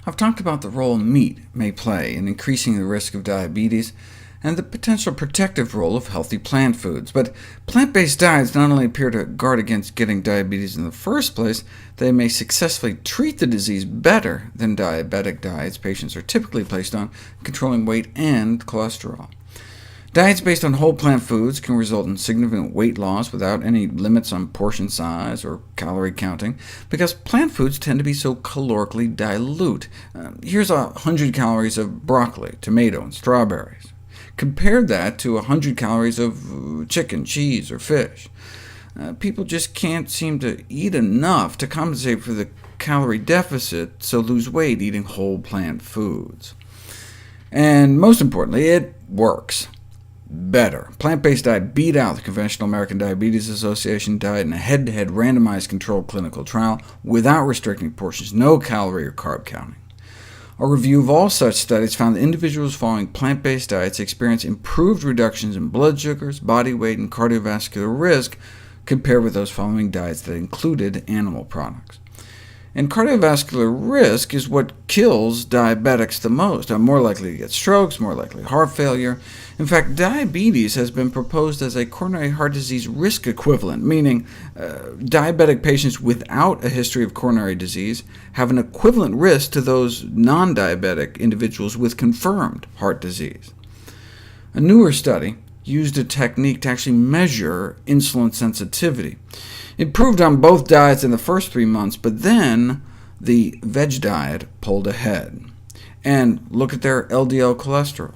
I've talked about the role meat may play in increasing the risk of diabetes, and the potential protective role of healthy plant foods. But plant-based diets not only appear to guard against getting diabetes in the first place, they may successfully treat the disease better than diabetic diets patients are typically placed on, controlling weight and cholesterol. Diets based on whole plant foods can result in significant weight loss without any limits on portion size or calorie counting, because plant foods tend to be so calorically dilute. Here's 100 calories of broccoli, tomato, and strawberries. Compare that to 100 calories of chicken, cheese, or fish. People just can't seem to eat enough to compensate for the calorie deficit, so lose weight eating whole plant foods. And most importantly, it works better. Plant-based diet beat out the conventional American Diabetes Association diet in a head-to-head randomized controlled clinical trial without restricting portions, no calorie or carb counting. A review of all such studies found that individuals following plant-based diets experience improved reductions in blood sugars, body weight, and cardiovascular risk compared with those following diets that included animal products. And cardiovascular risk is what kills diabetics the most. I'm more likely to get strokes, more likely heart failure. In fact, diabetes has been proposed as a coronary heart disease risk equivalent, meaning diabetic patients without a history of coronary disease have an equivalent risk to those non-diabetic individuals with confirmed heart disease. A newer study used a technique to actually measure insulin sensitivity. It improved on both diets in the first 3 months, but then the veg diet pulled ahead. And look at their LDL cholesterol.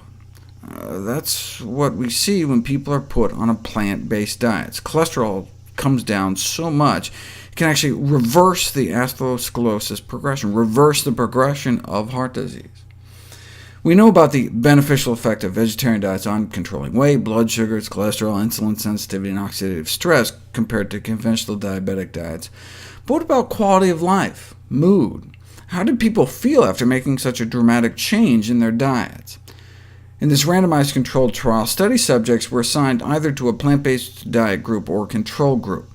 That's what we see when people are put on a plant-based diet. Cholesterol comes down so much, it can actually reverse the atherosclerosis progression, reverse the progression of heart disease. We know about the beneficial effect of vegetarian diets on controlling weight, blood sugars, cholesterol, insulin sensitivity, and oxidative stress compared to conventional diabetic diets. But what about quality of life, mood? How did people feel after making such a dramatic change in their diets? In this randomized controlled trial, study subjects were assigned either to a plant-based diet group or control group.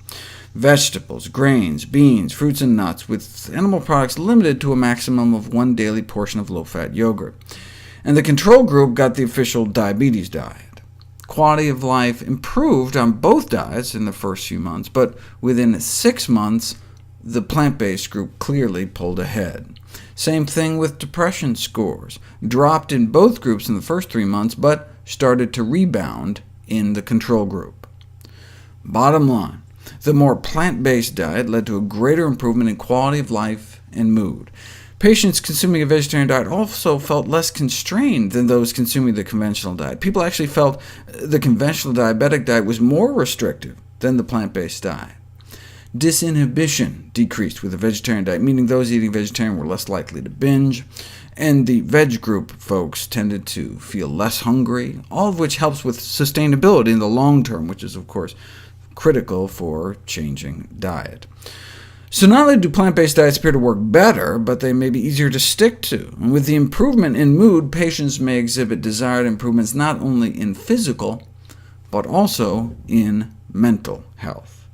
Vegetables, grains, beans, fruits, and nuts, with animal products limited to a maximum of 1 daily portion of low-fat yogurt. And the control group got the official diabetes diet. Quality of life improved on both diets in the first few months, but within 6 months, the plant-based group clearly pulled ahead. Same thing with depression scores. Dropped in both groups in the first 3 months, but started to rebound in the control group. Bottom line, the more plant-based diet led to a greater improvement in quality of life and mood. Patients consuming a vegetarian diet also felt less constrained than those consuming the conventional diet. People actually felt the conventional diabetic diet was more restrictive than the plant-based diet. Disinhibition decreased with the vegetarian diet, meaning those eating vegetarian were less likely to binge, and the veg group folks tended to feel less hungry, all of which helps with sustainability in the long term, which is, of course, critical for changing diet. So not only do plant-based diets appear to work better, but they may be easier to stick to. And with the improvement in mood, patients may exhibit desired improvements not only in physical, but also in mental health.